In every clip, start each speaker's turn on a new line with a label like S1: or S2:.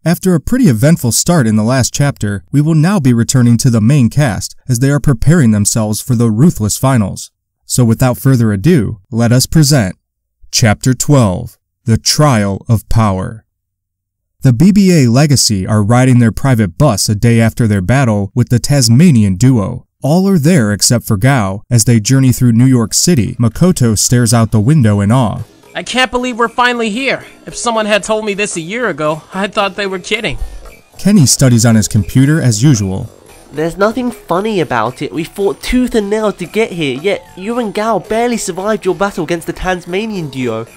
S1: After a pretty eventful start in the last chapter, we will now be returning to the main cast as they are preparing themselves for the ruthless finals. So without further ado, let us present Chapter 12, The Trial of Power. The BBA Legacy are riding their private bus a day after their battle with the Tasmanian duo. All are there except for Gao. As they journey through New York City, Makoto stares out the window in awe.
S2: I can't believe we're finally here. If someone had told me this a year ago, I thought they were kidding.
S1: Kenny studies on his computer as usual.
S3: There's nothing funny about it. We fought tooth and nail to get here, yet you and Gao barely survived your battle against the Tasmanian duo.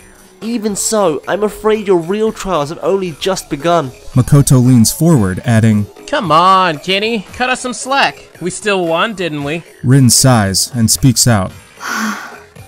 S3: Even so, I'm afraid your real trials have only just begun.
S1: Makoto leans forward, adding,
S2: Come on, Kenny, cut us some slack. We still won, didn't we?
S1: Rin sighs and speaks out.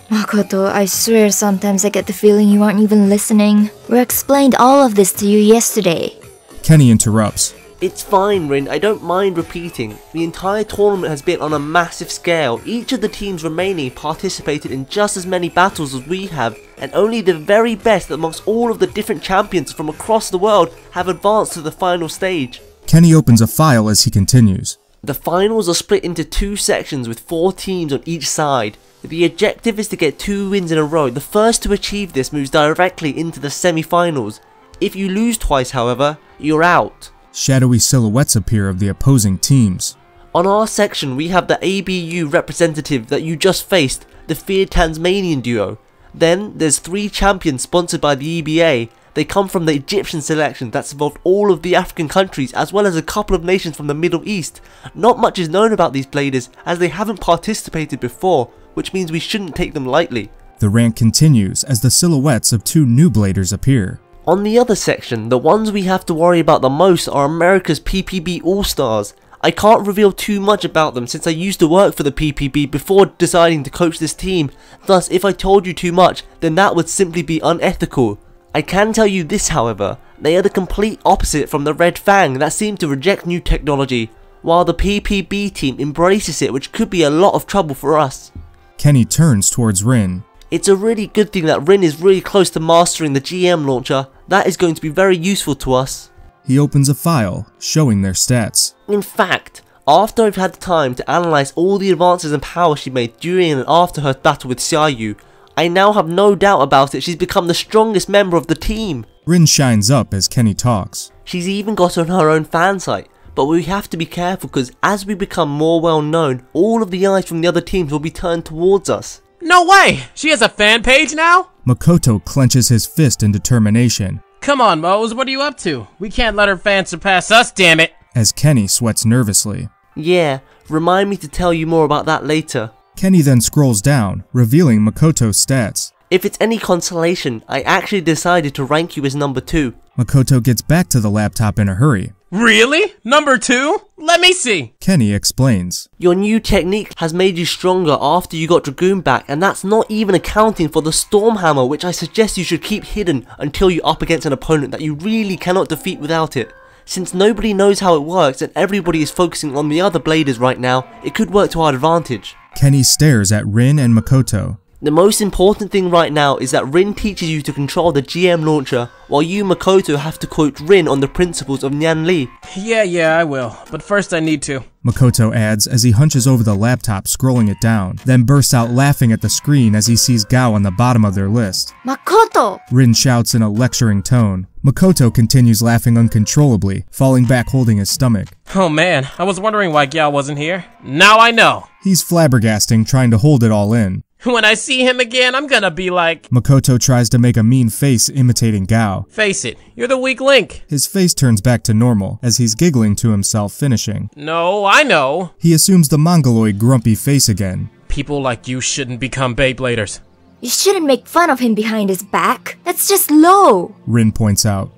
S4: Makoto, I swear sometimes I get the feeling you aren't even listening. We explained all of this to you yesterday.
S1: Kenny interrupts.
S3: It's fine, Rin, I don't mind repeating. The entire tournament has been on a massive scale. Each of the teams remaining participated in just as many battles as we have, and only the very best amongst all of the different champions from across the world have advanced to the final stage.
S1: Kenny opens a file as he continues.
S3: The finals are split into 2 sections with 4 teams on each side. The objective is to get 2 wins in a row. The first to achieve this moves directly into the semi-finals. If you lose twice, however, you're out.
S1: Shadowy silhouettes appear of the opposing teams.
S3: On our section, we have the ABU representative that you just faced, the feared Tasmanian duo. Then, there's 3 champions sponsored by the EBA. They come from the Egyptian selection that's involved all of the African countries as well as a couple of nations from the Middle East. Not much is known about these bladers as they haven't participated before, which means we shouldn't take them lightly.
S1: The rant continues as the silhouettes of 2 new bladers appear.
S3: On the other section, the ones we have to worry about the most are America's PPB All-Stars. I can't reveal too much about them since I used to work for the PPB before deciding to coach this team, thus if I told you too much, then that would simply be unethical. I can tell you this however, they are the complete opposite from the Red Fang that seem to reject new technology, while the PPB team embraces it, which could be a lot of trouble for us.
S1: Kenny turns towards Rin.
S3: It's a really good thing that Rin is really close to mastering the GM launcher. That is going to be very useful to us.
S1: He opens a file, showing their stats.
S3: In fact, after I've had time to analyze all the advances and power she made during and after her battle with Xiaoyu, I now have no doubt about it, she's become the strongest member of the team.
S1: Rin shines up as Kenny talks.
S3: She's even got her own fan site, but we have to be careful because as we become more well known, all of the eyes from the other teams will be turned towards us.
S2: No way! She has a fan page now?
S1: Makoto clenches his fist in determination.
S2: Come on, Mose, what are you up to? We can't let her fans surpass us, damn it!
S1: As Kenny sweats nervously.
S3: Yeah, remind me to tell you more about that later.
S1: Kenny then scrolls down, revealing Makoto's stats.
S3: If it's any consolation, I actually decided to rank you as number 2.
S1: Makoto gets back to the laptop in a hurry.
S2: Really? Number 2? Let me see!
S1: Kenny explains.
S3: Your new technique has made you stronger after you got Dragoon back, and that's not even accounting for the Storm Hammer, which I suggest you should keep hidden until you're up against an opponent that you really cannot defeat without it. Since nobody knows how it works and everybody is focusing on the other bladers right now, it could work to our advantage.
S1: Kenny stares at Rin and Makoto.
S3: The most important thing right now is that Rin teaches you to control the GM launcher, while you, Makoto, have to quote Rin on the principles of Nyan Li.
S2: Yeah, I will. But first I need to.
S1: Makoto adds as he hunches over the laptop scrolling it down, then bursts out laughing at the screen as he sees Gao on the bottom of their list.
S4: Makoto!
S1: Rin shouts in a lecturing tone. Makoto continues laughing uncontrollably, falling back holding his stomach.
S2: Oh man, I was wondering why Gao wasn't here. Now I know!
S1: He's flabbergasting, trying to hold it all in.
S2: When I see him again, I'm gonna be like...
S1: Makoto tries to make a mean face imitating Gao.
S2: Face it, you're the weak link.
S1: His face turns back to normal as he's giggling to himself, finishing.
S2: No, I know.
S1: He assumes the mongoloid grumpy face again.
S2: People like you shouldn't become Beybladers.
S4: You shouldn't make fun of him behind his back. That's just low.
S1: Rin points out.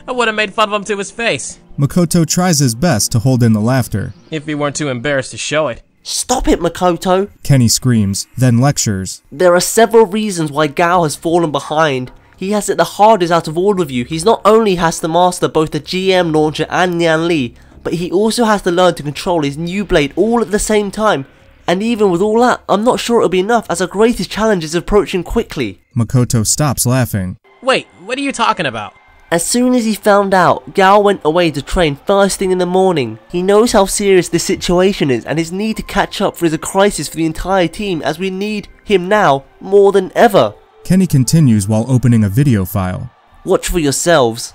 S2: I would've made fun of him to his face.
S1: Makoto tries his best to hold in the laughter.
S2: If he weren't too embarrassed to show it.
S3: Stop it, Makoto!
S1: Kenny screams, then lectures.
S3: There are several reasons why Gao has fallen behind. He has it the hardest out of all of you. He's not only has to master both the GM launcher and Nyan Li, but he also has to learn to control his new blade all at the same time. And even with all that, I'm not sure it'll be enough as our greatest challenge is approaching quickly.
S1: Makoto stops laughing.
S2: Wait, what are you talking about?
S3: As soon as he found out, Gao went away to train first thing in the morning. He knows how serious this situation is and his need to catch up is a crisis for the entire team, as we need him now more than ever.
S1: Kenny continues while opening a video file.
S3: Watch for yourselves.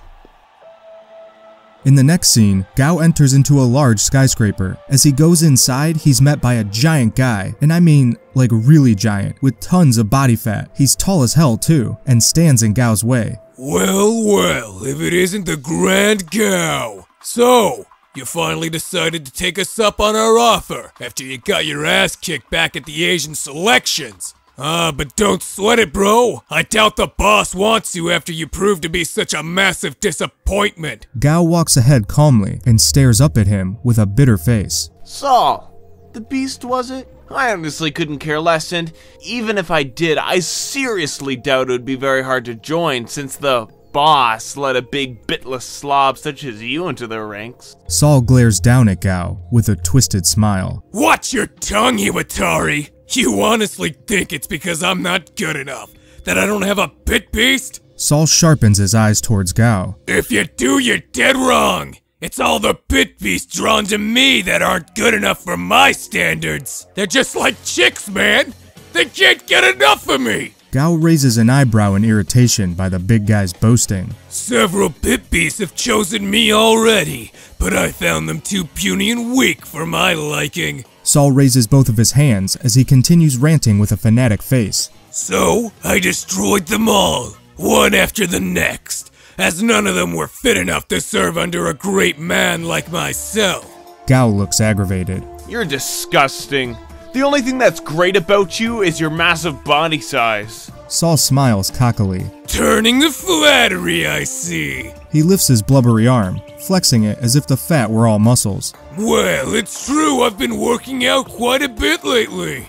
S1: In the next scene, Gao enters into a large skyscraper. As he goes inside, he's met by a giant guy, and I mean, like really giant, with tons of body fat. He's tall as hell too, and stands in Gao's way.
S5: Well, if it isn't the Grand Gao. So, you finally decided to take us up on our offer after you got your ass kicked back at the Asian selections. But don't sweat it, bro. I doubt the boss wants you after you prove to be such a massive disappointment.
S1: Gao walks ahead calmly and stares up at him with a bitter face.
S6: Saul, the beast was it? I honestly couldn't care less, and even if I did, I seriously doubt it would be very hard to join since the boss let a big bitless slob such as you into their ranks.
S1: Saul glares down at Gao with a twisted smile.
S5: Watch your tongue, you Atari! You honestly think it's because I'm not good enough that I don't have a pit beast?
S1: Saul sharpens his eyes towards Gao.
S5: If you do, you're dead wrong. It's all the pit beasts drawn to me that aren't good enough for my standards. They're just like chicks, man. They can't get enough of me.
S1: Gao raises an eyebrow in irritation by the big guy's boasting.
S5: Several pit beasts have chosen me already, but I found them too puny and weak for my liking.
S1: Saul raises both of his hands as he continues ranting with a fanatic face.
S5: So, I destroyed them all, one after the next, as none of them were fit enough to serve under a great man like myself.
S1: Gao looks aggravated.
S6: You're disgusting. The only thing that's great about you is your massive body size.
S1: Saul smiles cockily.
S5: Turning the flattery, I see.
S1: He lifts his blubbery arm, flexing it as if the fat were all muscles.
S5: Well, it's true I've been working out quite a bit lately.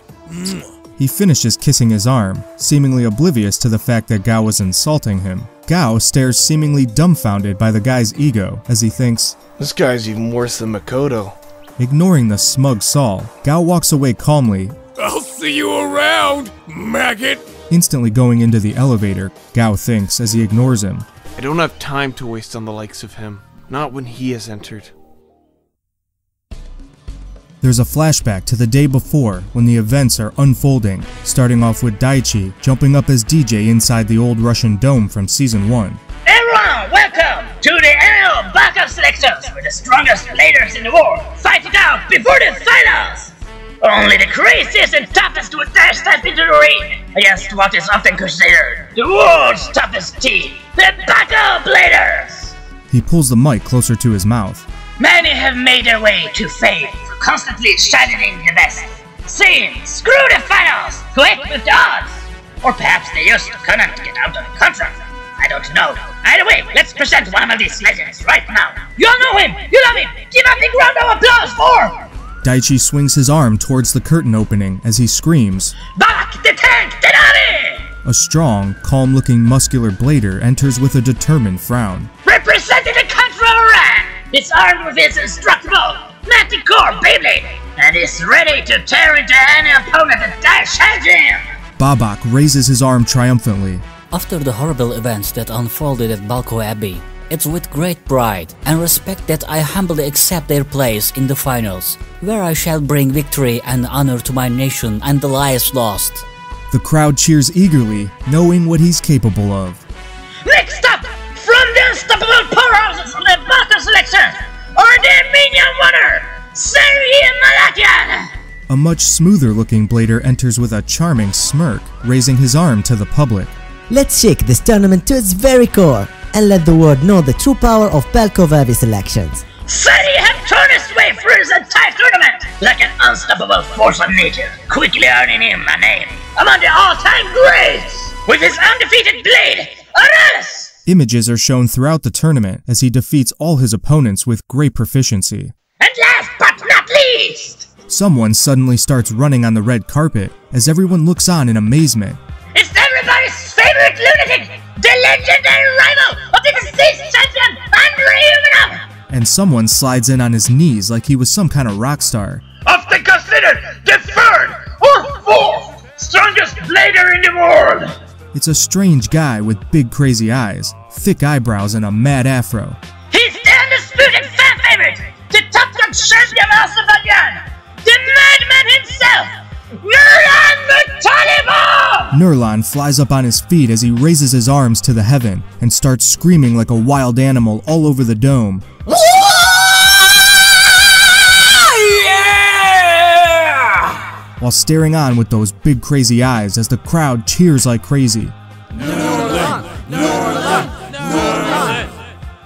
S1: He finishes kissing his arm, seemingly oblivious to the fact that Gao was insulting him. Gao stares seemingly dumbfounded by the guy's ego as he thinks,
S7: this guy's even worse than Makoto.
S1: Ignoring the smug Saul, Gao walks away calmly.
S5: I'll see you around, maggot!
S1: Instantly going into the elevator, Gao thinks as he ignores him.
S6: I don't have time to waste on the likes of him. Not when he has entered.
S1: There's a flashback to the day before when the events are unfolding, starting off with Daichi jumping up as DJ inside the old Russian dome from Season 1.
S8: Everyone, welcome to the annual backup selections where the strongest players in the world fight it out before the finals! Only the craziest and toughest would dare step into the ring against what is often considered the world's toughest team, the backup players!
S1: He pulls the mic closer to his mouth.
S8: Many have made their way to fame for constantly shining the best, saying, screw the finals, quit with the odds! Or perhaps they just couldn't get out of the contract. I don't know. Either way, let's present one of these legends right now. You all know him! You love him! Give a big round of applause for...
S1: Daichi swings his arm towards the curtain opening as he screams,
S8: Back the Tank Denari!
S1: A strong, calm-looking muscular blader enters with a determined frown.
S8: Representing the country of Iran! It's armed with its indestructible Manticore Beyblade and is ready to tear into any opponent that dares challenge him!
S1: Babak raises his arm triumphantly.
S9: After the horrible events that unfolded at Balko Abbey, it's with great pride and respect that I humbly accept their place in the finals, where I shall bring victory and honor to my nation and the lives lost.
S1: The crowd cheers eagerly, knowing what he's capable of.
S8: Next up, from the unstoppable powerhouses of the Balkan selection, are the Armenian winner, Sergei Malakian!
S1: A much smoother-looking blader enters with a charming smirk, raising his arm to the public.
S10: Let's shake this tournament to its very core and let the world know the true power of Balko-Vavi selections.
S8: Sergei had turned his way through his entire tournament like an unstoppable force of nature, quickly earning him a name among the all-time greats with his undefeated blade, Aras!
S1: Images are shown throughout the tournament as he defeats all his opponents with great proficiency.
S8: And last but not least,
S1: someone suddenly starts running on the red carpet as everyone looks on in amazement.
S8: it's everybody's favorite lunatic, the legendary rival of the deceased champion, Andrei Ivanov!
S1: And someone slides in on his knees like he was some kind of rock star.
S8: Often considered the third or fourth strongest blader in the world!
S1: It's a strange guy with big crazy eyes, thick eyebrows and a mad afro.
S8: He's the undisputed fan favorite, the top gun champion of Azerbaijan, the madman himself, Nurlan the Taliban!
S1: Nurlan flies up on his feet as he raises his arms to the heaven and starts screaming like a wild animal all over the dome. While staring on with those big crazy eyes as the crowd cheers like crazy.
S5: Nurlan! Nurlan! Nurlan!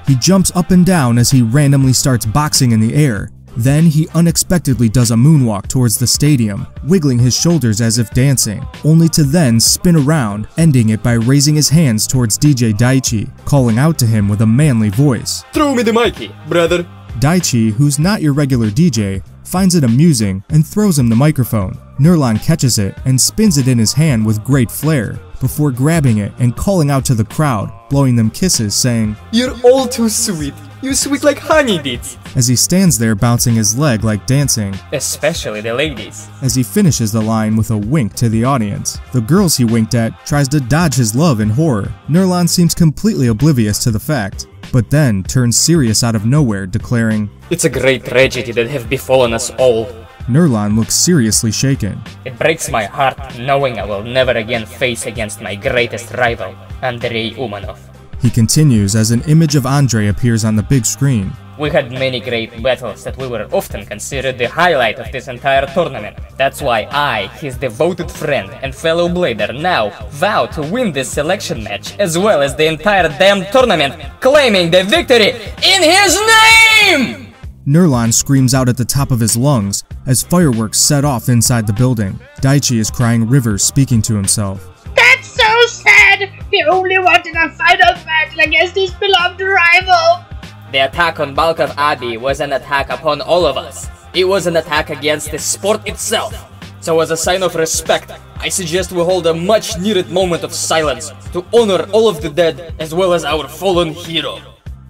S1: He jumps up and down as he randomly starts boxing in the air. Then he unexpectedly does a moonwalk towards the stadium, wiggling his shoulders as if dancing, only to then spin around, ending it by raising his hands towards DJ Daichi, calling out to him with a manly voice.
S11: Throw me the Mikey, brother!
S1: Daichi, who's not your regular DJ, finds it amusing and throws him the microphone. Nurlan catches it and spins it in his hand with great flair, before grabbing it and calling out to the crowd, blowing them kisses, saying,
S11: "You're all too sweet. You sweet like honeybees."
S1: As he stands there bouncing his leg like dancing,
S11: especially the ladies.
S1: As he finishes the line with a wink to the audience. The girls he winked at tries to dodge his love in horror. Nurlan seems completely oblivious to the fact, but then turns serious out of nowhere, declaring,
S11: "It's a great tragedy that have befallen us all."
S1: Nurlan looks seriously shaken.
S11: "It breaks my heart knowing I will never again face against my greatest rival, Andrei Umanov."
S1: He continues as an image of Andrei appears on the big screen.
S11: "We had many great battles that we were often considered the highlight of this entire tournament. That's why I, his devoted friend and fellow blader, now vow to win this selection match as well as the entire damn tournament, claiming the victory in his name!"
S1: Nurlan screams out at the top of his lungs as fireworks set off inside the building. Daichi is crying rivers, speaking to himself.
S8: That's so sad! He only wanted a final battle against his beloved rival!
S11: The attack on Balkov Abbey was an attack upon all of us. It was an attack against the sport itself. So as a sign of respect, I suggest we hold a much needed moment of silence to honor all of the dead as well as our fallen hero.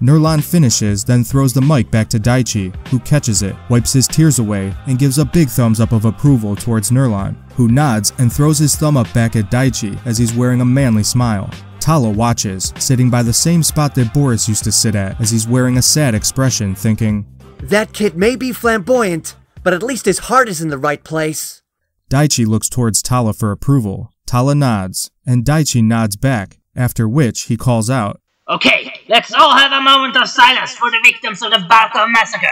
S1: Nurlan finishes, then throws the mic back to Daichi, who catches it, wipes his tears away, and gives a big thumbs up of approval towards Nurlan, who nods and throws his thumb up back at Daichi as he's wearing a manly smile. Tala watches, sitting by the same spot that Boris used to sit at as he's wearing a sad expression, thinking,
S10: "That kid may be flamboyant, but at least his heart is in the right place."
S1: Daichi looks towards Tala for approval. Tala nods, and Daichi nods back, after which he calls out,
S8: "Okay, let's all have a moment of silence for the victims of the Balkov massacre."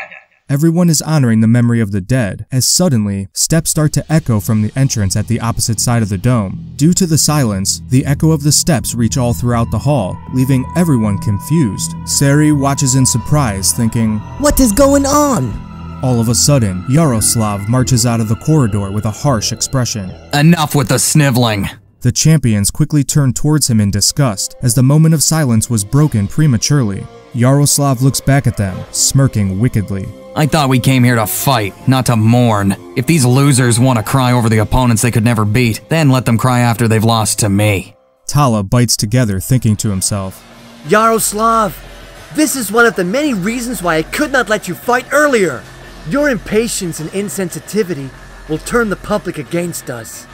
S1: Everyone is honoring the memory of the dead, as suddenly, steps start to echo from the entrance at the opposite side of the dome. Due to the silence, the echo of the steps reach all throughout the hall, leaving everyone confused. Sari watches in surprise, thinking,
S10: "What is going on?"
S1: All of a sudden, Yaroslav marches out of the corridor with a harsh expression.
S12: "Enough with the sniveling!"
S1: The champions quickly turn towards him in disgust, as the moment of silence was broken prematurely. Yaroslav looks back at them, smirking wickedly.
S12: "I thought we came here to fight, not to mourn. If these losers want to cry over the opponents they could never beat, then let them cry after they've lost to me."
S1: Tala bites together, thinking to himself,
S10: "Yaroslav, this is one of the many reasons why I could not let you fight earlier. Your impatience and insensitivity will turn the public against us."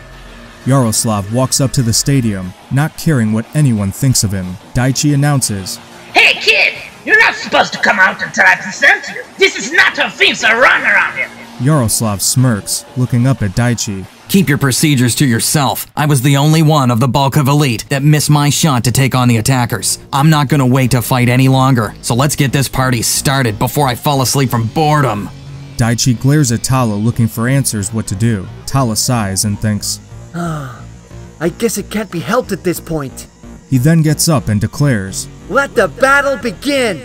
S1: Yaroslav walks up to the stadium, not caring what anyone thinks of him. Daichi announces,
S8: "Hey kid, you're not supposed to come out until I present you. This is not how things are run around here."
S1: Yaroslav smirks, looking up at Daichi.
S12: "Keep your procedures to yourself. I was the only one of the Balkov elite that missed my shot to take on the attackers. I'm not gonna wait to fight any longer, so let's get this party started before I fall asleep from boredom."
S1: Daichi glares at Tala looking for answers what to do. Tala sighs and thinks,
S10: "I guess it can't be helped at this point."
S1: He then gets up and declares,
S10: "Let the battle begin!"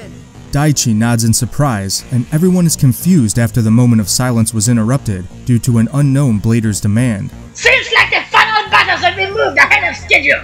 S1: Daichi nods in surprise, and everyone is confused after the moment of silence was interrupted due to an unknown blader's demand.
S8: "Seems like the final battles have been moved ahead of schedule.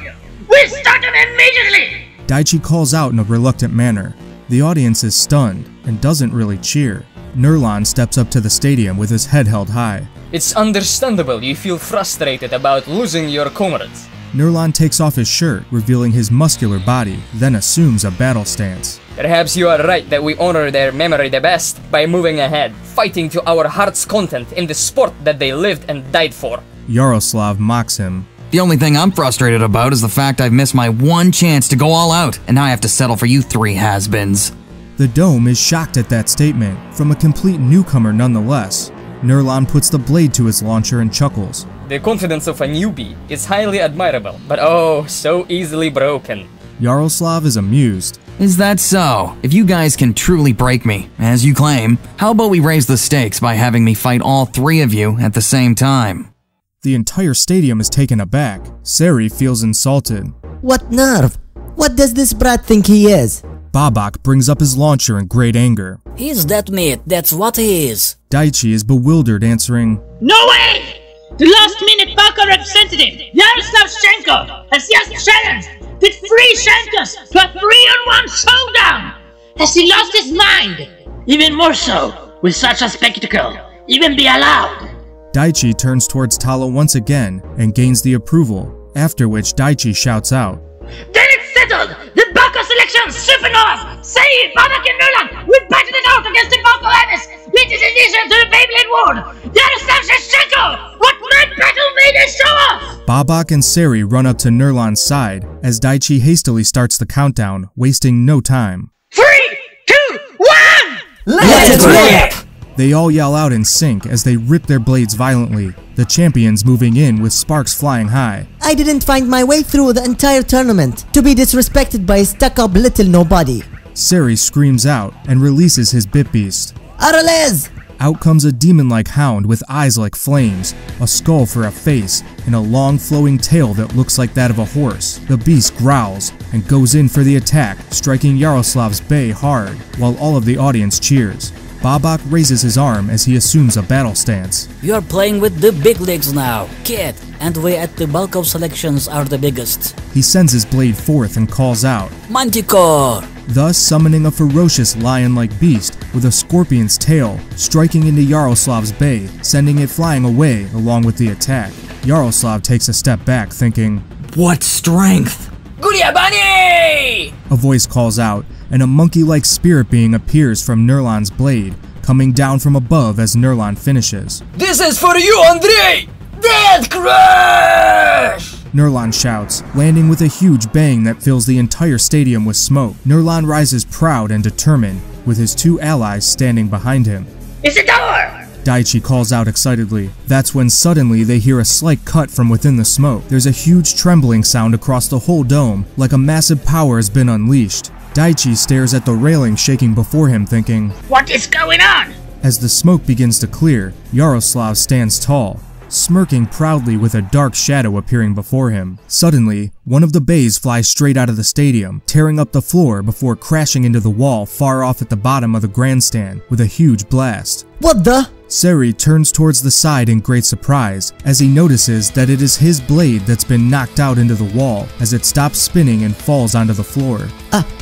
S8: We'll start them immediately!"
S1: Daichi calls out in a reluctant manner. The audience is stunned and doesn't really cheer. Nurlan steps up to the stadium with his head held high.
S11: "It's understandable you feel frustrated about losing your comrades."
S1: Nurlan takes off his shirt, revealing his muscular body, then assumes a battle stance.
S11: "Perhaps you are right that we honor their memory the best by moving ahead, fighting to our heart's content in the sport that they lived and died for."
S1: Yaroslav mocks him.
S12: The only thing I'm frustrated about is the fact I've missed my one chance to go all out, and now I have to settle for you three has-beens.
S1: The dome is shocked at that statement, from a complete newcomer nonetheless. Nurlan puts the blade to his launcher and chuckles.
S11: The confidence of a newbie is highly admirable, but oh, so easily broken.
S1: Yaroslav is amused.
S12: Is that so? If you guys can truly break me, as you claim, how about we raise the stakes by having me fight all three of you at the same time?
S1: The entire stadium is taken aback. Sari feels insulted.
S13: What nerve? What does this brat think he is?
S1: Babak brings up his launcher in great anger.
S9: He's that meat, that's what he is.
S1: Daichi is bewildered, answering,
S8: No way! The last-minute Balka representative, Yaroslav Shenko, has just challenged with 3 Shenkas to a 3-on-1 showdown! Has he lost his mind? Even more so, will such a spectacle even be allowed?
S1: Daichi turns towards Tala once again and gains the approval, after which Daichi shouts out,
S8: Then it's settled! The Balka selection supernovas! Say, Babak and Nurlan, we battled it out against the Balka Abyss! Lead this edition to the Beyblade World! Yaroslav Shenko! What mad battle may they show us?
S1: Babak and Sari run up to Nurlan's side as Daichi hastily starts the countdown, wasting no time.
S8: 3, 2, 1!
S13: Let's rip!
S1: They all yell out in sync as they rip their blades violently, the champions moving in with sparks flying high.
S13: I didn't find my way through the entire tournament to be disrespected by a stuck-up little nobody.
S1: Sari screams out and releases his bit beast.
S13: Arrogance!
S1: Out comes a demon-like hound with eyes like flames, a skull for a face, and a long flowing tail that looks like that of a horse. The beast growls and goes in for the attack, striking Yaroslav's bay hard, while all of the audience cheers. Babak raises his arm as he assumes a battle stance.
S9: You're playing with the big leagues now, kid, and we at the bulk of selections are the biggest.
S1: He sends his blade forth and calls out,
S9: Manticore!
S1: Thus summoning a ferocious lion-like beast with a scorpion's tail, striking into Yaroslav's bay, sending it flying away along with the attack. Yaroslav takes a step back, thinking,
S12: What strength!
S11: Guryabani!
S1: A voice calls out, and a monkey-like spirit being appears from Nurlan's blade, coming down from above as Nurlan finishes.
S11: This is for you, Andrei! Death Crush!
S1: Nurlan shouts, landing with a huge bang that fills the entire stadium with smoke. Nurlan rises proud and determined, with his 2 allies standing behind him.
S8: It's a door!
S1: Daichi calls out excitedly. That's when suddenly they hear a slight cut from within the smoke. There's a huge trembling sound across the whole dome, like a massive power has been unleashed. Daichi stares at the railing shaking before him, thinking,
S8: What is going on?
S1: As the smoke begins to clear, Yaroslav stands tall, smirking proudly with a dark shadow appearing before him. Suddenly, one of the bays flies straight out of the stadium, tearing up the floor before crashing into the wall far off at the bottom of the grandstand with a huge blast.
S13: What the?
S1: Sari turns towards the side in great surprise as he notices that it is his blade that's been knocked out into the wall as it stops spinning and falls onto the floor.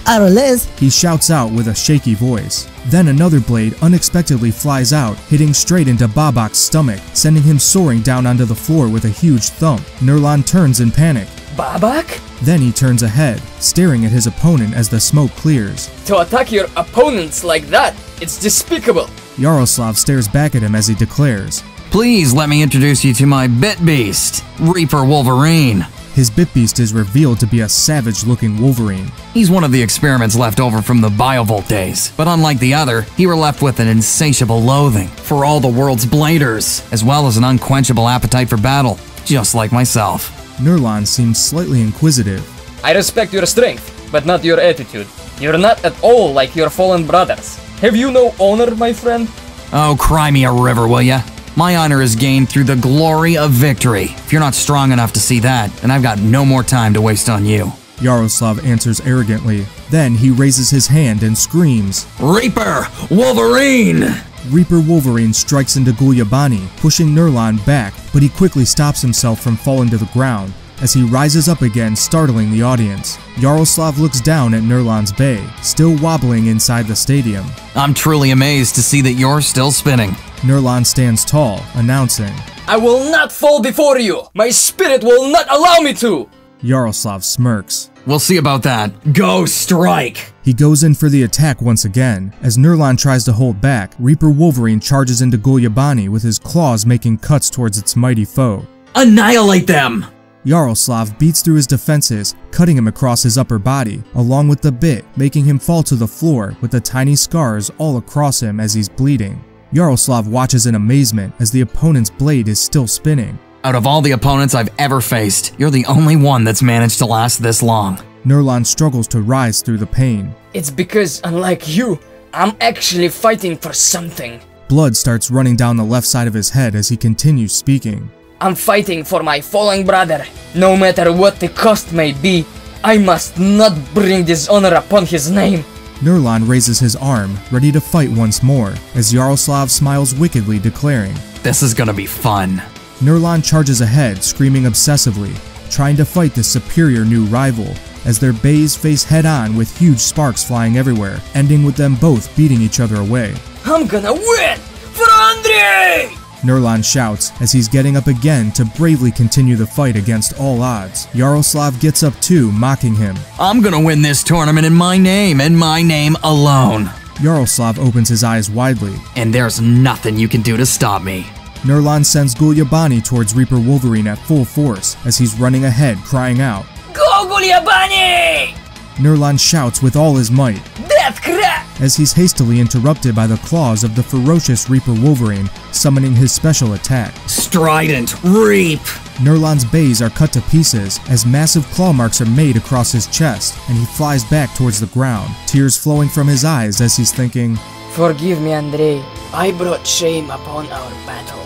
S13: Arrogance?
S1: He shouts out with a shaky voice. Then another blade unexpectedly flies out, hitting straight into Babak's stomach, sending him soaring down onto the floor with a huge thump. Nurlan turns in panic.
S11: Babak?
S1: Then he turns ahead, staring at his opponent as the smoke clears.
S11: To attack your opponents like that, it's despicable.
S1: Yaroslav stares back at him as he declares,
S12: Please let me introduce you to my bit beast, Reaper Wolverine.
S1: His bit beast is revealed to be a savage-looking Wolverine.
S12: He's one of the experiments left over from the Biovolt days, but unlike the other, he were left with an insatiable loathing for all the world's bladers, as well as an unquenchable appetite for battle, just like myself.
S1: Nurlan seems slightly inquisitive.
S11: I respect your strength, but not your attitude. You're not at all like your fallen brothers. Have you no honor, my friend?
S12: Oh, cry me a river, will ya? My honor is gained through the glory of victory. If you're not strong enough to see that, then I've got no more time to waste on you.
S1: Yaroslav answers arrogantly. Then he raises his hand and screams,
S12: Reaper Wolverine!
S1: Reaper Wolverine strikes into Gulyabani, pushing Nurlan back, but he quickly stops himself from falling to the ground as he rises up again, startling the audience. Yaroslav looks down at Nurlan's bay, still wobbling inside the stadium.
S12: I'm truly amazed to see that you're still spinning.
S1: Nurlan stands tall, announcing,
S11: I will not fall before you! My spirit will not allow me to!
S1: Yaroslav smirks.
S12: We'll see about that. Go strike!
S1: He goes in for the attack once again. As Nurlan tries to hold back, Reaper Wolverine charges into Gulyabani with his claws making cuts towards its mighty foe.
S12: Annihilate them!
S1: Yaroslav beats through his defenses, cutting him across his upper body, along with the bit, making him fall to the floor with the tiny scars all across him as he's bleeding. Yaroslav watches in amazement as the opponent's blade is still spinning.
S12: Out of all the opponents I've ever faced, you're the only one that's managed to last this long.
S1: Nurlan struggles to rise through the pain.
S11: It's because, unlike you, I'm actually fighting for something.
S1: Blood starts running down the left side of his head as he continues speaking.
S11: I'm fighting for my fallen brother. No matter what the cost may be, I must not bring dishonor upon his name.
S1: Nurlan raises his arm, ready to fight once more, as Yaroslav smiles wickedly, declaring,
S12: "This is gonna be fun."
S1: Nurlan charges ahead, screaming obsessively, trying to fight this superior new rival, as their bays face head-on with huge sparks flying everywhere, ending with them both beating each other away.
S11: I'm gonna win! For Andrei!
S1: Nurlan shouts as he's getting up again to bravely continue the fight against all odds. Yaroslav gets up too, mocking him.
S12: "I'm gonna win this tournament in my name, and my name alone."
S1: Yaroslav opens his eyes widely.
S12: "And there's nothing you can do to stop me."
S1: Nurlan sends Gulyabani towards Reaper Wolverine at full force as he's running ahead, crying out,
S11: Go Gulyabani!
S1: Nurlan shouts with all his might,
S11: Death crap!
S1: As he's hastily interrupted by the claws of the ferocious Reaper Wolverine, summoning his special attack.
S12: Strident Reap!
S1: Nurlan's bays are cut to pieces as massive claw marks are made across his chest, and he flies back towards the ground, tears flowing from his eyes as he's thinking,
S11: Forgive me, Andrei. I brought shame upon our battles.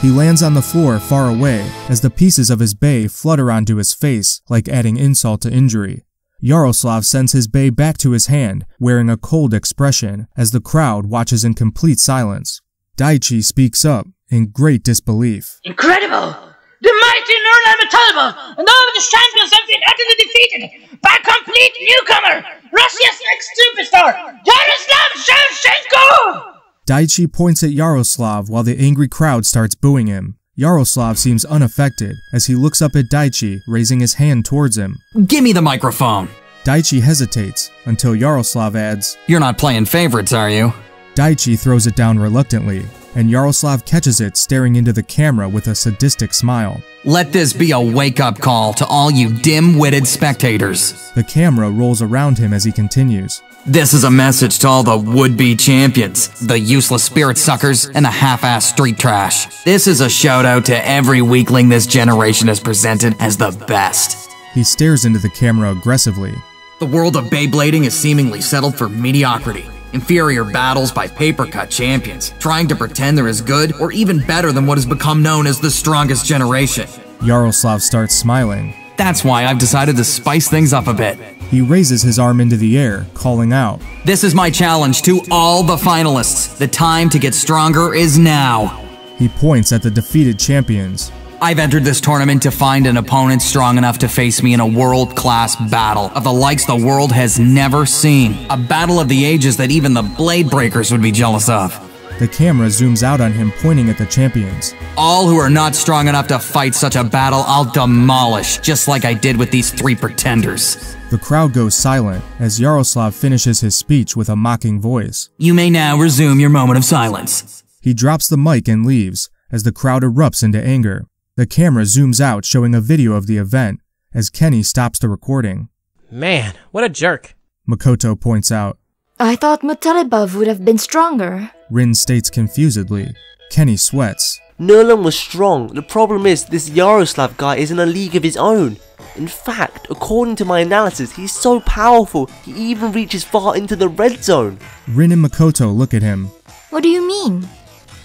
S1: He lands on the floor far away as the pieces of his bay flutter onto his face, like adding insult to injury. Yaroslav sends his bay back to his hand, wearing a cold expression, as the crowd watches in complete silence. Daichi speaks up, in great disbelief.
S8: Incredible! The mighty Nurlan Metallible and all of the champions have been utterly defeated by a complete newcomer, Russia's next superstar, Yaroslav Shalashov!
S1: Daichi points at Yaroslav while the angry crowd starts booing him. Yaroslav seems unaffected as he looks up at Daichi, raising his hand towards him.
S12: "Give me the microphone."
S1: Daichi hesitates until Yaroslav adds,
S12: "You're not playing favorites, are you?"
S1: Daichi throws it down reluctantly, and Yaroslav catches it staring into the camera with a sadistic smile.
S12: "Let this be a wake-up call to all you dim-witted spectators."
S1: The camera rolls around him as he continues.
S12: "This is a message to all the would-be champions, the useless spirit suckers, and the half-ass street trash. This is a shout-out to every weakling this generation has presented as the best."
S1: He stares into the camera aggressively.
S12: "The world of Beyblading is seemingly settled for mediocrity. Inferior battles by paper-cut champions, trying to pretend they're as good or even better than what has become known as the strongest generation."
S1: Yaroslav starts smiling.
S12: "That's why I've decided to spice things up a bit."
S1: He raises his arm into the air, calling out,
S12: "This is my challenge to all the finalists. The time to get stronger is now."
S1: He points at the defeated champions.
S12: "I've entered this tournament to find an opponent strong enough to face me in a world-class battle of the likes the world has never seen. A battle of the ages that even the Blade Breakers would be jealous of."
S1: The camera zooms out on him, pointing at the champions.
S12: "All who are not strong enough to fight such a battle, I'll demolish, just like I did with these 3 pretenders."
S1: The crowd goes silent as Yaroslav finishes his speech with a mocking voice.
S12: "You may now resume your moment of silence."
S1: He drops the mic and leaves as the crowd erupts into anger. The camera zooms out, showing a video of the event as Kenny stops the recording.
S2: Man, what a jerk.
S1: Makoto points out.
S4: I thought Mutalibov would have been stronger.
S1: Rin states confusedly. Kenny sweats.
S3: Nurlan was strong. The problem is, this Yaroslav guy is in a league of his own. In fact, according to my analysis, he's so powerful, he even reaches far into the red zone.
S1: Rin and Makoto look at him.
S4: What do you mean?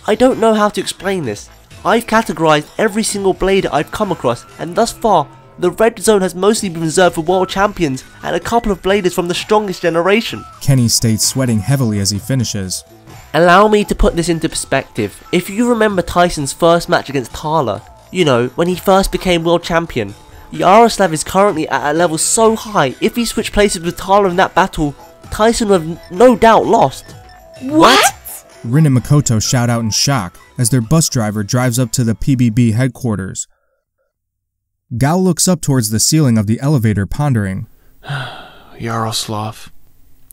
S3: I don't know how to explain this. I've categorized every single blader I've come across, and thus far, the red zone has mostly been reserved for world champions and a couple of bladers from the strongest generation.
S1: Kenny states, sweating heavily as he finishes.
S3: Allow me to put this into perspective. If you remember Tyson's first match against Tala, you know, when he first became world champion, Yaroslav is currently at a level so high, if he switched places with Tala in that battle, Tyson would have no doubt lost.
S4: What?
S1: Rin and Makoto shout out in shock as their bus driver drives up to the PBB headquarters. Gao looks up towards the ceiling of the elevator, pondering.
S6: Yaroslav,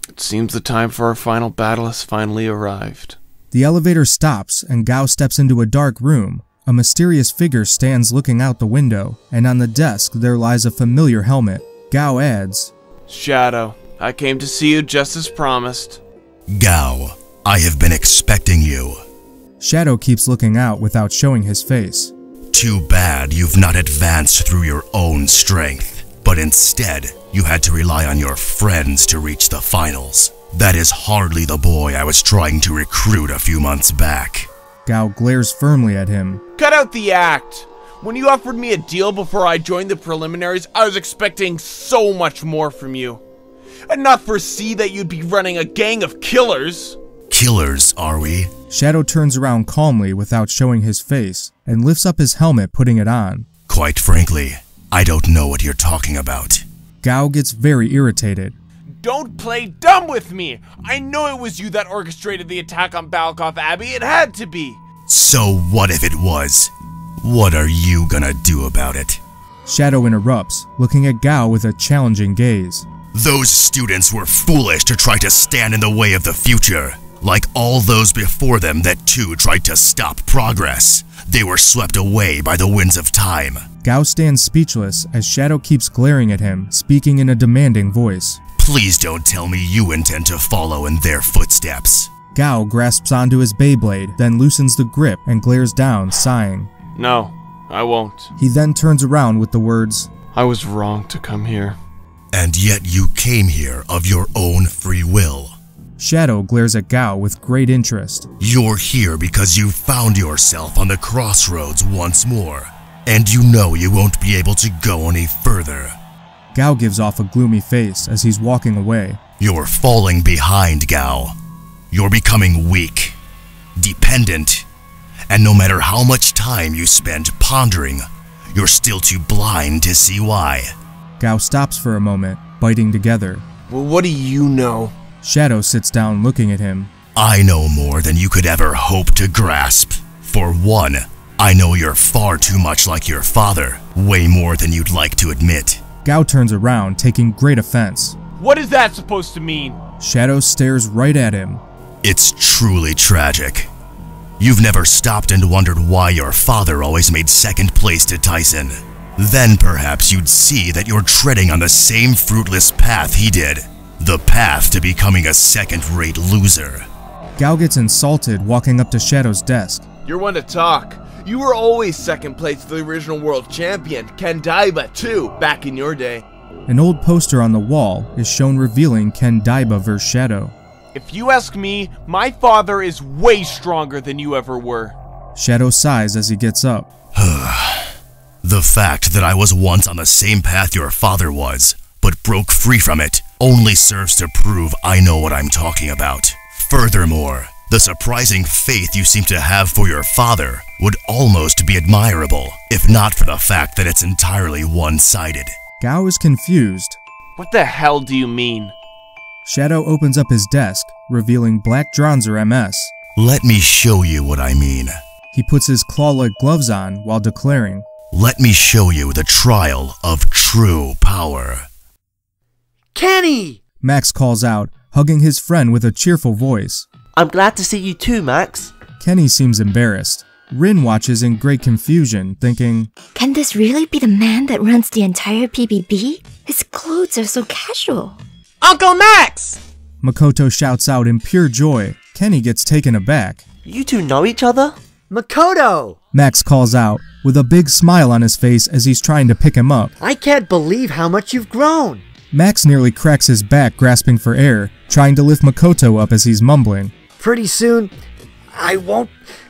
S6: it seems the time for our final battle has finally arrived.
S1: The elevator stops and Gao steps into a dark room, A mysterious figure stands looking out the window, and on the desk there lies a familiar helmet. Gao adds,
S6: Shadow, I came to see you just as promised.
S14: Gao, I have been expecting you.
S1: Shadow keeps looking out without showing his face.
S14: Too bad you've not advanced through your own strength, but instead, you had to rely on your friends to reach the finals. That is hardly the boy I was trying to recruit a few months back.
S1: Gao glares firmly at him.
S6: Cut out the act! When you offered me a deal before I joined the preliminaries, I was expecting so much more from you. And not foresee that you'd be running a gang of killers.
S14: Killers, are we?
S1: Shadow turns around calmly without showing his face, and lifts up his helmet, putting it on.
S14: Quite frankly, I don't know what you're talking about.
S1: Gao gets very irritated.
S6: Don't play dumb with me! I know it was you that orchestrated the attack on Balkov Abbey, it had to be!
S14: So what if it was? What are you gonna do about it?
S1: Shadow interrupts, looking at Gao with a challenging gaze.
S14: Those students were foolish to try to stand in the way of the future. Like all those before them that too tried to stop progress. They were swept away by the winds of time.
S1: Gao stands speechless as Shadow keeps glaring at him, speaking in a demanding voice.
S14: Please don't tell me you intend to follow in their footsteps.
S1: Gao grasps onto his Beyblade, then loosens the grip and glares down, sighing.
S6: No, I won't.
S1: He then turns around with the words,
S6: I was wrong to come here.
S14: And yet you came here of your own free will.
S1: Shadow glares at Gao with great interest.
S14: You're here because you found yourself on the crossroads once more, and you know you won't be able to go any further.
S1: Gao gives off a gloomy face as he's walking away.
S14: You're falling behind, Gao. You're becoming weak, dependent, and no matter how much time you spend pondering, you're still too blind to see why.
S1: Gao stops for a moment, biting together.
S6: Well, what do you know?
S1: Shadow sits down looking at him.
S14: I know more than you could ever hope to grasp. For one, I know you're far too much like your father, way more than you'd like to admit.
S1: Gao turns around, taking great offense.
S6: What is that supposed to mean?
S1: Shadow stares right at him.
S14: It's truly tragic. You've never stopped and wondered why your father always made second place to Tyson. Then perhaps you'd see that you're treading on the same fruitless path he did. The path to becoming a second-rate loser.
S1: Gao gets insulted walking up to Shadow's desk.
S6: You're one to talk. You were always second place to the original world champion, Ken Daiba, too, back in your day.
S1: An old poster on the wall is shown revealing Ken Daiba vs. Shadow.
S6: If you ask me, my father is way stronger than you ever were.
S1: Shadow sighs as he gets up.
S14: The fact that I was once on the same path your father was, but broke free from it, only serves to prove I know what I'm talking about. Furthermore, the surprising faith you seem to have for your father would almost be admirable, if not for the fact that it's entirely one-sided.
S1: Gao is confused.
S6: What the hell do you mean?
S1: Shadow opens up his desk, revealing Black Dronzer MS.
S14: Let me show you what I mean.
S1: He puts his claw-like gloves on while declaring,
S14: Let me show you the trial of true power.
S10: Kenny!
S1: Max calls out, hugging his friend with a cheerful voice.
S3: I'm glad to see you too, Max.
S1: Kenny seems embarrassed. Rin watches in great confusion, thinking,
S4: Can this really be the man that runs the entire PBB? His clothes are so casual.
S2: Uncle Max!
S1: Makoto shouts out in pure joy. Kenny gets taken aback.
S3: You two know each other?
S10: Makoto!
S1: Max calls out, with a big smile on his face as he's trying to pick him up.
S10: I can't believe how much you've grown.
S1: Max nearly cracks his back grasping for air, trying to lift Makoto up as he's mumbling.
S10: Pretty soon, I won't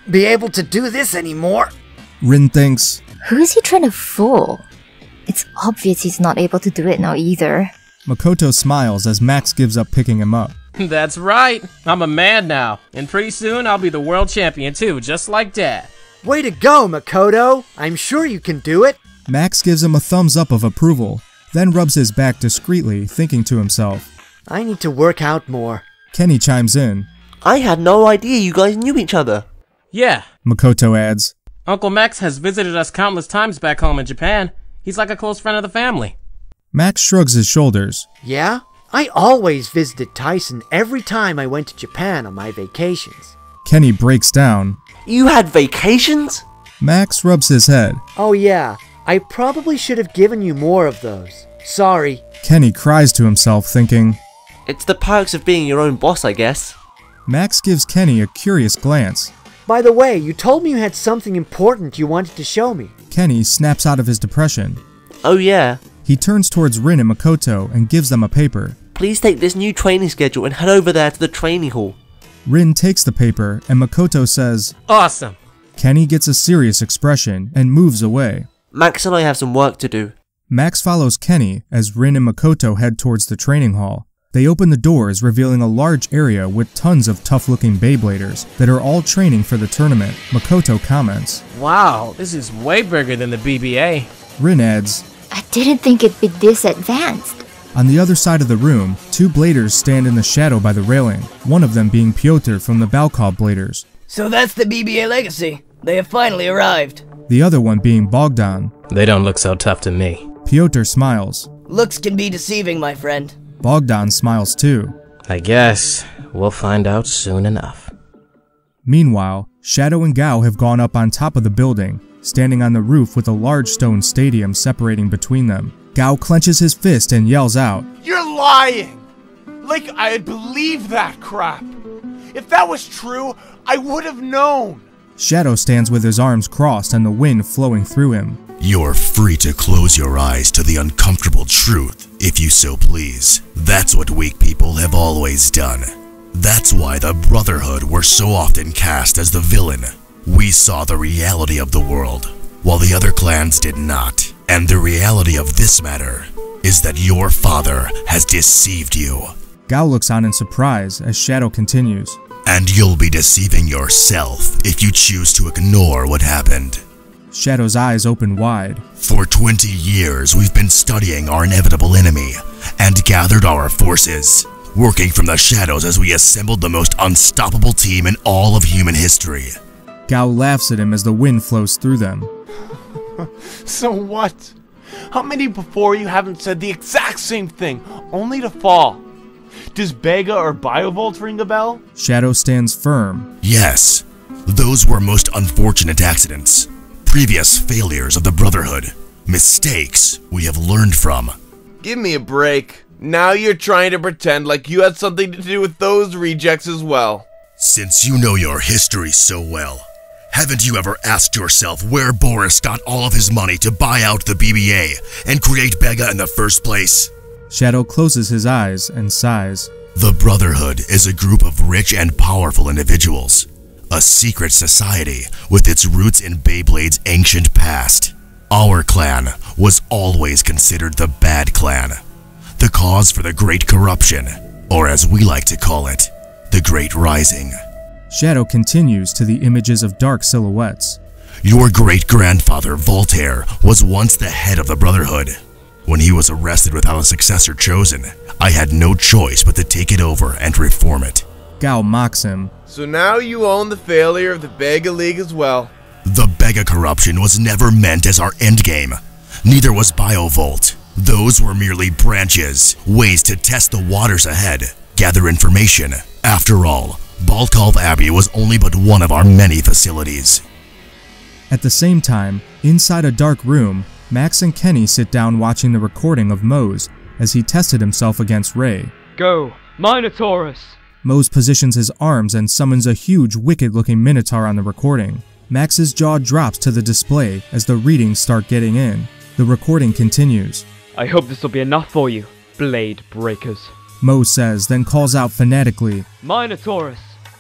S10: be able to do this anymore.
S1: Rin thinks,
S4: Who is he trying to fool? It's obvious he's not able to do it now either.
S1: Makoto smiles as Max gives up picking him up.
S2: That's right. I'm a man now. And pretty soon I'll be the world champion too, just like Dad.
S10: Way to go, Makoto. I'm sure you can do it.
S1: Max gives him a thumbs up of approval, then rubs his back discreetly, thinking to himself,
S10: I need to work out more.
S1: Kenny chimes in.
S3: I had no idea you guys knew each other.
S2: Yeah.
S1: Makoto adds,
S2: Uncle Max has visited us countless times back home in Japan. He's like a close friend of the family.
S1: Max shrugs his shoulders.
S10: Yeah? I always visited Tyson every time I went to Japan on my vacations.
S1: Kenny breaks down.
S3: You had vacations?
S1: Max rubs his head.
S10: Oh yeah, I probably should have given you more of those. Sorry.
S1: Kenny cries to himself, thinking,
S3: It's the perks of being your own boss, I guess.
S1: Max gives Kenny a curious glance.
S10: By the way, you told me you had something important you wanted to show me.
S1: Kenny snaps out of his depression.
S3: Oh yeah.
S1: He turns towards Rin and Makoto and gives them a paper.
S3: Please take this new training schedule and head over there to the training hall.
S1: Rin takes the paper and Makoto says,
S2: Awesome.
S1: Kenny gets a serious expression and moves away.
S3: Max and I have some work to do.
S1: Max follows Kenny as Rin and Makoto head towards the training hall. They open the doors, revealing a large area with tons of tough-looking Beybladers that are all training for the tournament. Makoto comments,
S2: Wow, this is way bigger than the BBA.
S1: Rin adds,
S4: I didn't think it'd be this advanced.
S1: On the other side of the room, two Bladers stand in the shadow by the railing, one of them being Pyotr from the Balkov Bladers.
S15: So that's the BBA legacy. They have finally arrived.
S1: The other one being Bogdan.
S2: They don't look so tough to me.
S1: Pyotr smiles.
S15: Looks can be deceiving, my friend.
S1: Bogdan smiles too.
S2: I guess we'll find out soon enough.
S1: Meanwhile, Shadow and Gao have gone up on top of the building, standing on the roof with a large stone stadium separating between them. Gao clenches his fist and yells out,
S6: You're lying! Like I'd believe that crap! If that was true, I would have known!
S1: Shadow stands with his arms crossed and the wind flowing through him.
S14: You're free to close your eyes to the uncomfortable truth, if you so please. That's what weak people have always done. That's why the Brotherhood were so often cast as the villain. We saw the reality of the world, while the other clans did not. And the reality of this matter is that your father has deceived you.
S1: Gao looks on in surprise as Shadow continues.
S14: And you'll be deceiving yourself if you choose to ignore what happened.
S1: Shadow's eyes open wide.
S14: For 20 years, we've been studying our inevitable enemy and gathered our forces, working from the shadows as we assembled the most unstoppable team in all of human history.
S1: Gao laughs at him as the wind flows through them.
S6: So what? How many before you haven't said the exact same thing, only to fall? Does Bega or Biovolt ring a bell?
S1: Shadow stands firm.
S14: Yes, those were most unfortunate accidents. Previous failures of the Brotherhood. Mistakes we have learned from.
S6: Give me a break. Now you're trying to pretend like you had something to do with those rejects as well.
S14: Since you know your history so well, haven't you ever asked yourself where Boris got all of his money to buy out the BBA and create Bega in the first place?
S1: Shadow closes his eyes and sighs.
S14: The Brotherhood is a group of rich and powerful individuals. A secret society with its roots in Beyblade's ancient past. Our clan was always considered the bad clan. The cause for the Great Corruption, or as we like to call it, the Great Rising.
S1: Shadow continues to the images of dark silhouettes.
S14: Your great-grandfather, Voltaire, was once the head of the Brotherhood. When he was arrested without a successor chosen, I had no choice but to take it over and reform it.
S1: Gao mocks him.
S6: So now you own the failure of the Bega League as well.
S14: The Bega corruption was never meant as our endgame. Neither was Biovolt. Those were merely branches, ways to test the waters ahead, gather information. After all, Balkov Abbey was only but one of our many facilities.
S1: At the same time, inside a dark room, Max and Kenny sit down watching the recording of Mose as he tested himself against Ray.
S16: Go, Minotaurus!
S1: Mose positions his arms and summons a huge, wicked-looking Minotaur on the recording. Max's jaw drops to the display as the readings start getting in. The recording continues.
S16: I hope this will be enough for you, Blade Breakers.
S1: Mose says, then calls out fanatically,
S16: Minotaurus,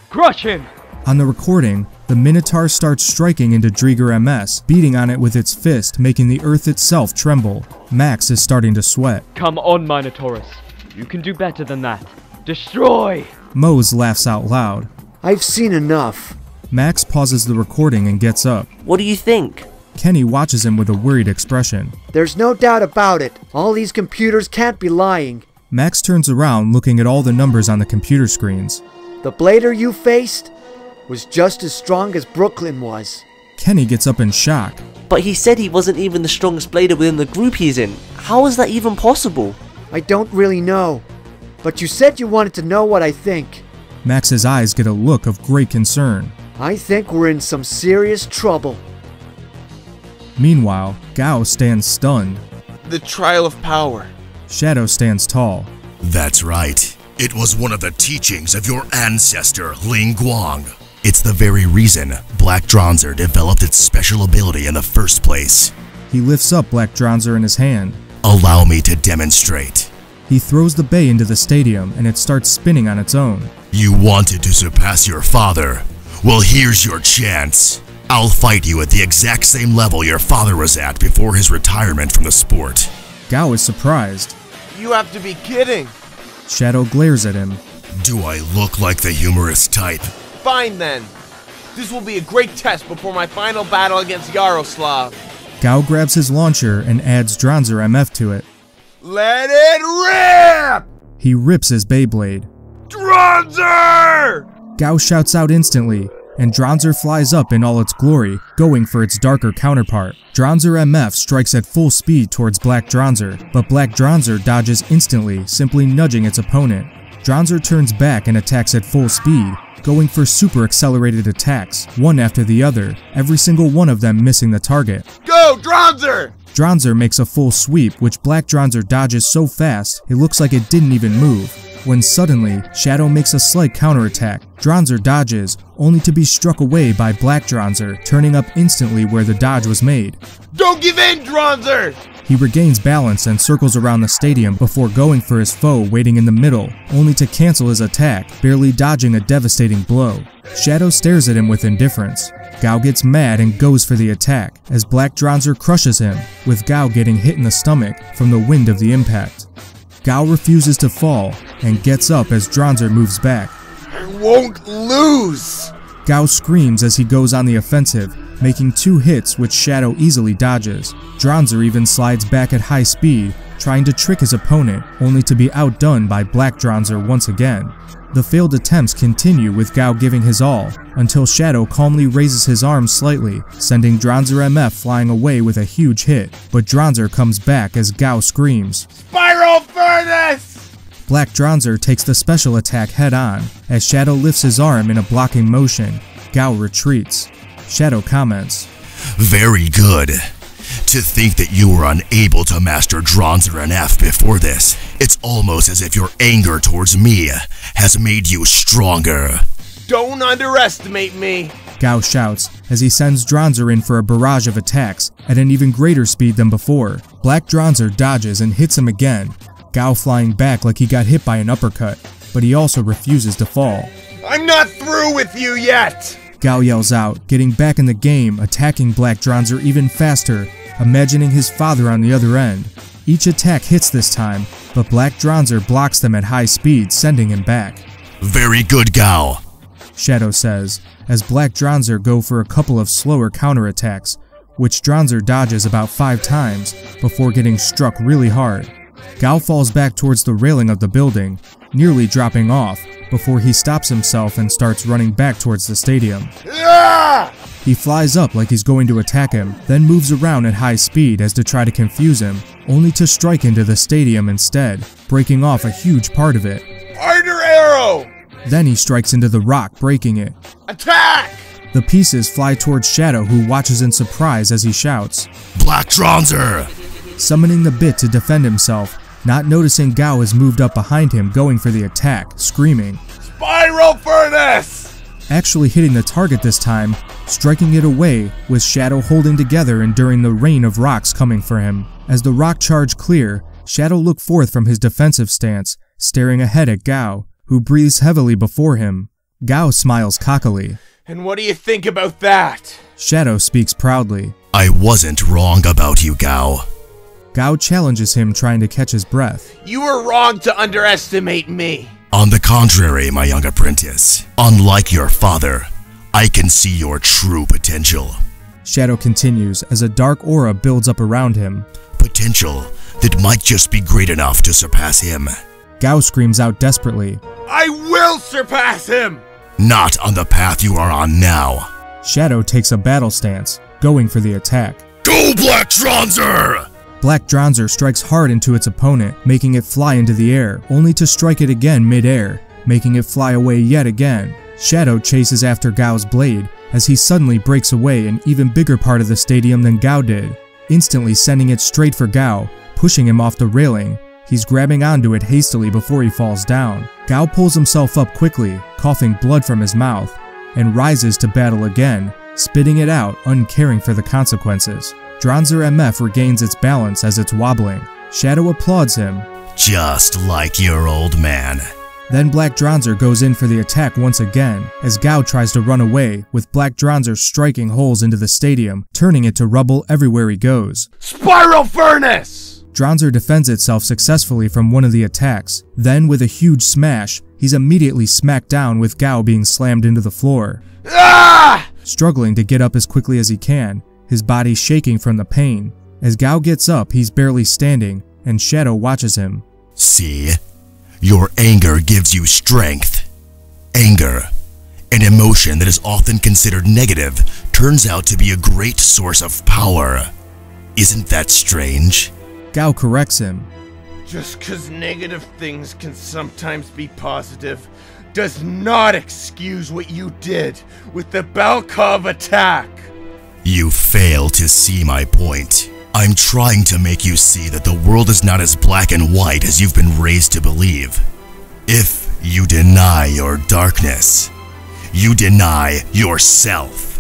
S16: crush him!
S1: On the recording, the Minotaur starts striking into Drieger MS, beating on it with its fist, making the earth itself tremble. Max is starting to sweat.
S16: Come on, Minotaurus. You can do better than that. Destroy!
S1: Mose laughs out loud.
S10: I've seen enough.
S1: Max pauses the recording and gets up.
S3: What do you think?
S1: Kenny watches him with a worried expression.
S10: There's no doubt about it. All these computers can't be lying.
S1: Max turns around looking at all the numbers on the computer screens.
S10: The Blader you faced was just as strong as Brooklyn was.
S1: Kenny gets up in shock.
S3: But he said he wasn't even the strongest Blader within the group he's in. How is that even possible?
S10: I don't really know. But you said you wanted to know what I think.
S1: Max's eyes get a look of great concern.
S10: I think we're in some serious trouble.
S1: Meanwhile, Gao stands stunned.
S6: The trial of power.
S1: Shadow stands tall.
S14: That's right. It was one of the teachings of your ancestor, Ling Guang. It's the very reason Black Dronzer developed its special ability in the first place.
S1: He lifts up Black Dronzer in his hand.
S14: Allow me to demonstrate.
S1: He throws the bay into the stadium and it starts spinning on its own.
S14: You wanted to surpass your father. Well, here's your chance. I'll fight you at the exact same level your father was at before his retirement from the sport.
S1: Gao is surprised.
S6: You have to be kidding.
S1: Shadow glares at him.
S14: Do I look like the humorous type?
S6: Fine then. This will be a great test before my final battle against Yaroslav.
S1: Gao grabs his launcher and adds Dronzer MF to it.
S6: Let it rip!
S1: He rips his Beyblade.
S6: Dronzer!
S1: Gao shouts out instantly, and Dronzer flies up in all its glory, going for its darker counterpart. Dronzer MF strikes at full speed towards Black Dronzer, but Black Dronzer dodges instantly, simply nudging its opponent. Dronzer turns back and attacks at full speed, going for super accelerated attacks, one after the other, every single one of them missing the target.
S6: Go, Dronzer!
S1: Dronzer makes a full sweep, which Black Dronzer dodges so fast, it looks like it didn't even move. When suddenly, Shadow makes a slight counterattack. Dronzer dodges, only to be struck away by Black Dronzer, turning up instantly where the dodge was made.
S6: Don't give in, Dronzer!
S1: He regains balance and circles around the stadium before going for his foe waiting in the middle, only to cancel his attack, barely dodging a devastating blow. Shadow stares at him with indifference. Gao gets mad and goes for the attack, as Black Dronzer crushes him, with Gao getting hit in the stomach from the wind of the impact. Gao refuses to fall, and gets up as Dronzer moves back.
S6: I won't lose!
S1: Gao screams as he goes on the offensive, making 2 hits which Shadow easily dodges. Dronzer even slides back at high speed, trying to trick his opponent, only to be outdone by Black Dronzer once again. The failed attempts continue with Gao giving his all, until Shadow calmly raises his arm slightly, sending Dronzer MF flying away with a huge hit, but Dronzer comes back as Gao screams,
S6: Spiral Furnace!
S1: Black Dronzer takes the special attack head-on, as Shadow lifts his arm in a blocking motion. Gao retreats. Shadow comments,
S14: Very good. To think that you were unable to master Dronzer NF before this, it's almost as if your anger towards me has made you stronger.
S6: Don't underestimate me!
S1: Gao shouts as he sends Dronzer in for a barrage of attacks at an even greater speed than before. Black Dronzer dodges and hits him again, Gao flying back like he got hit by an uppercut, but he also refuses to fall.
S6: I'm not through with you yet!
S1: Gao yells out, getting back in the game, attacking Black Dronzer even faster, imagining his father on the other end. Each attack hits this time, but Black Dronzer blocks them at high speed, sending him back.
S14: Very good, Gao,
S1: Shadow says, as Black Dronzer go for a couple of slower counterattacks, which Dronzer dodges about 5 times before getting struck really hard. Gao falls back towards the railing of the building, nearly dropping off, before he stops himself and starts running back towards the stadium. He flies up like he's going to attack him, then moves around at high speed as to try to confuse him, only to strike into the stadium instead, breaking off a huge part of it.
S6: Harder arrow!
S1: Then he strikes into the rock, breaking it.
S6: Attack!
S1: The pieces fly towards Shadow, who watches in surprise as he shouts,
S14: Black Dronzer!
S1: Summoning the bit to defend himself, not noticing Gao has moved up behind him going for the attack, screaming,
S6: Spiral Furnace!
S1: Actually hitting the target this time, striking it away, with Shadow holding together enduring the rain of rocks coming for him. As the rock charge clear, Shadow looked forth from his defensive stance, staring ahead at Gao, who breathes heavily before him. Gao smiles cockily.
S6: And what do you think about that?
S1: Shadow speaks proudly.
S14: I wasn't wrong about you, Gao.
S1: Gao challenges him, trying to catch his breath.
S6: You were wrong to underestimate me.
S14: On the contrary, my young apprentice, unlike your father, I can see your true potential.
S1: Shadow continues as a dark aura builds up around him.
S14: Potential that might just be great enough to surpass him.
S1: Gao screams out desperately,
S6: I will surpass him!
S14: Not on the path you are on now.
S1: Shadow takes a battle stance, going for the attack.
S14: Go, Black Dronzer!
S1: Black Dronzer strikes hard into its opponent, making it fly into the air, only to strike it again mid-air, making it fly away yet again. Shadow chases after Gao's blade, as he suddenly breaks away an even bigger part of the stadium than Gao did, instantly sending it straight for Gao, pushing him off the railing. He's grabbing onto it hastily before he falls down. Gao pulls himself up quickly, coughing blood from his mouth, and rises to battle again, spitting it out, uncaring for the consequences. Dronzer MF regains its balance as it's wobbling. Shadow applauds him.
S14: Just like your old man.
S1: Then Black Dronzer goes in for the attack once again, as Gao tries to run away, with Black Dronzer striking holes into the stadium, turning it to rubble everywhere he goes.
S6: Spiral Furnace!
S1: Dronzer defends itself successfully from one of the attacks. Then, with a huge smash, he's immediately smacked down with Gao being slammed into the floor.
S6: Ah!
S1: Struggling to get up as quickly as he can, his body shaking from the pain. As Gao gets up, he's barely standing, and Shadow watches him.
S14: See? Your anger gives you strength. Anger, an emotion that is often considered negative, turns out to be a great source of power. Isn't that strange?
S1: Gao corrects him.
S17: Just 'cause negative things can sometimes be positive does not excuse what you did with the Balkov attack.
S14: You fail to see my point. I'm trying to make you see that the world is not as black and white as you've been raised to believe. If you deny your darkness, you deny yourself.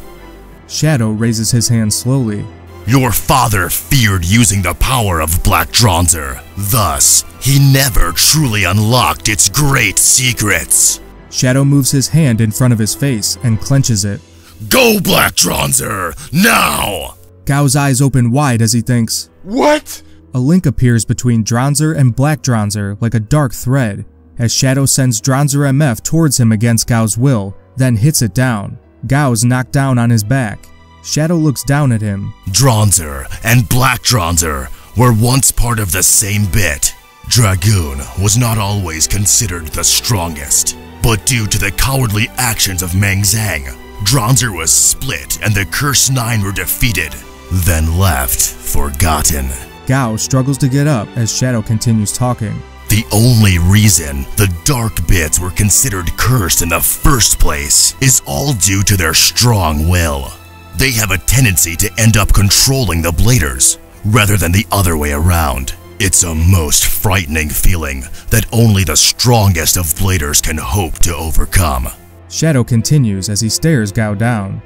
S1: Shadow raises his hand slowly.
S14: Your father feared using the power of Black Dronzer. Thus, he never truly unlocked its great secrets.
S1: Shadow moves his hand in front of his face and clenches it.
S14: Go, Black Dronzer, now!
S1: Gao's eyes open wide as he thinks,
S17: What?
S1: A link appears between Dronzer and Black Dronzer like a dark thread, as Shadow sends Dronzer MF towards him against Gao's will, then hits it down. Gao's knocked down on his back. Shadow looks down at him.
S14: Dronzer and Black Dronzer were once part of the same bit. Dragoon was not always considered the strongest, but due to the cowardly actions of Meng Zhang, Dronzer was split and the Cursed Nine were defeated, then left forgotten.
S1: Gao struggles to get up as Shadow continues talking.
S14: The only reason the Dark Bits were considered cursed in the first place is all due to their strong will. They have a tendency to end up controlling the Bladers, rather than the other way around. It's a most frightening feeling that only the strongest of Bladers can hope to overcome.
S1: Shadow continues as he stares Gao down.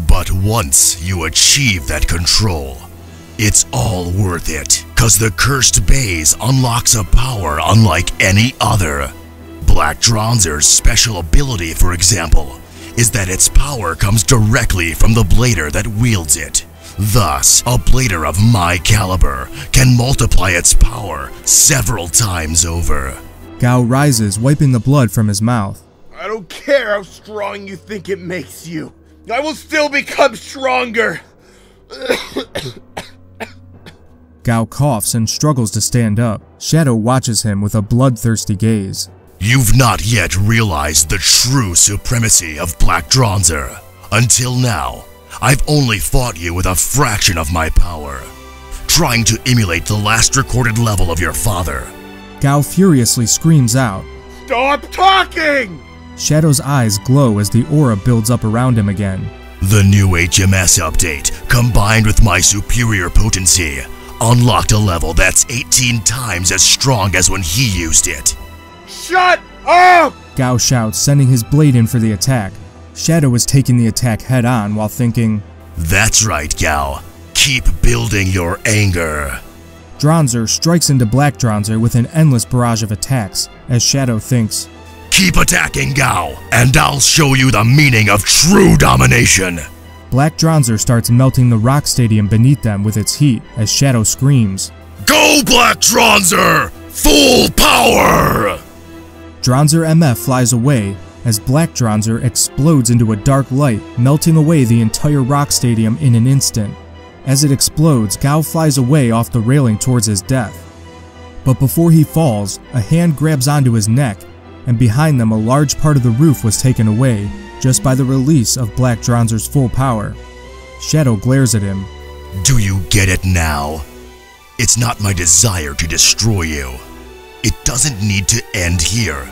S14: But once you achieve that control, it's all worth it, cause the Cursed Base unlocks a power unlike any other. Black Dronzer's special ability, for example, is that its power comes directly from the Blader that wields it. Thus, a Blader of my caliber can multiply its power several times over.
S1: Gao rises, wiping the blood from his mouth.
S17: I don't care how strong you think it makes you. I will still become stronger.
S1: Gao coughs and struggles to stand up. Shadow watches him with a bloodthirsty gaze.
S14: You've not yet realized the true supremacy of Black Dronzer. Until now, I've only fought you with a fraction of my power, trying to emulate the last recorded level of your father.
S1: Gao furiously screams out.
S17: Stop talking!
S1: Shadow's eyes glow as the aura builds up around him again.
S14: The new HMS update, combined with my superior potency, unlocked a level that's 18 times as strong as when he used it.
S17: Shut up!
S1: Gao shouts, sending his blade in for the attack. Shadow is taking the attack head on while thinking,
S14: That's right, Gao. Keep building your anger.
S1: Dronzer strikes into Black Dronzer with an endless barrage of attacks, as Shadow thinks,
S14: Keep attacking, Gao, and I'll show you the meaning of true domination.
S1: Black Dronzer starts melting the rock stadium beneath them with its heat as Shadow screams,
S14: Go, Black Dronzer! Full power!
S1: Dronzer MF flies away as Black Dronzer explodes into a dark light, melting away the entire rock stadium in an instant. As it explodes, Gao flies away off the railing towards his death. But before he falls, a hand grabs onto his neck, and behind them a large part of the roof was taken away just by the release of Black Dronzer's full power. Shadow glares at him.
S14: Do you get it now? It's not my desire to destroy you. It doesn't need to end here.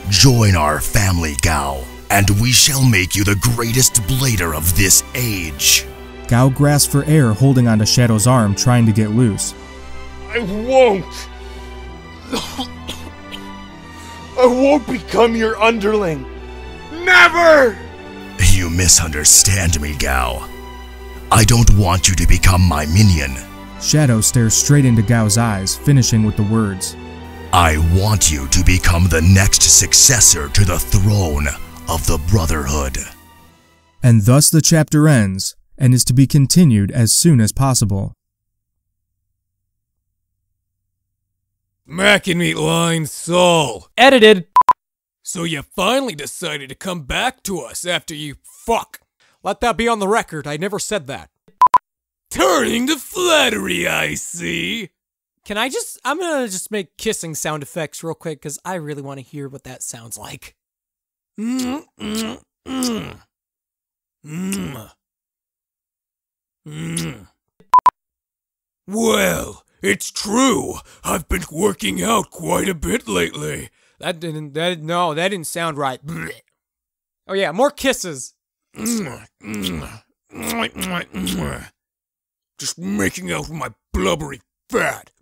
S14: Join our family, Gao. and we shall make you the greatest blader of this age.
S1: Gao grasped for air, holding onto Shadow's arm, trying to get loose.
S17: I won't! I won't become your underling! Never!
S14: You misunderstand me, Gao. I don't want you to become my minion.
S1: Shadow stares straight into Gao's eyes, finishing with the words,
S14: I want you to become the next successor to the throne of the Brotherhood.
S1: And thus the chapter ends, and is to be continued as soon as possible.
S5: Mac and Meat Line Soul.
S2: Edited.
S5: So you finally decided to come back to us after you fuck. Let that be on the record, I never said that. Turning to flattery, I see.
S18: I'm gonna just make kissing sound effects real quick, because I really want to hear what that sounds like.
S5: Well, it's true. I've been working out quite a bit lately.
S18: That didn't sound right. Oh yeah, more kisses.
S5: Just making out with my blubbery fat.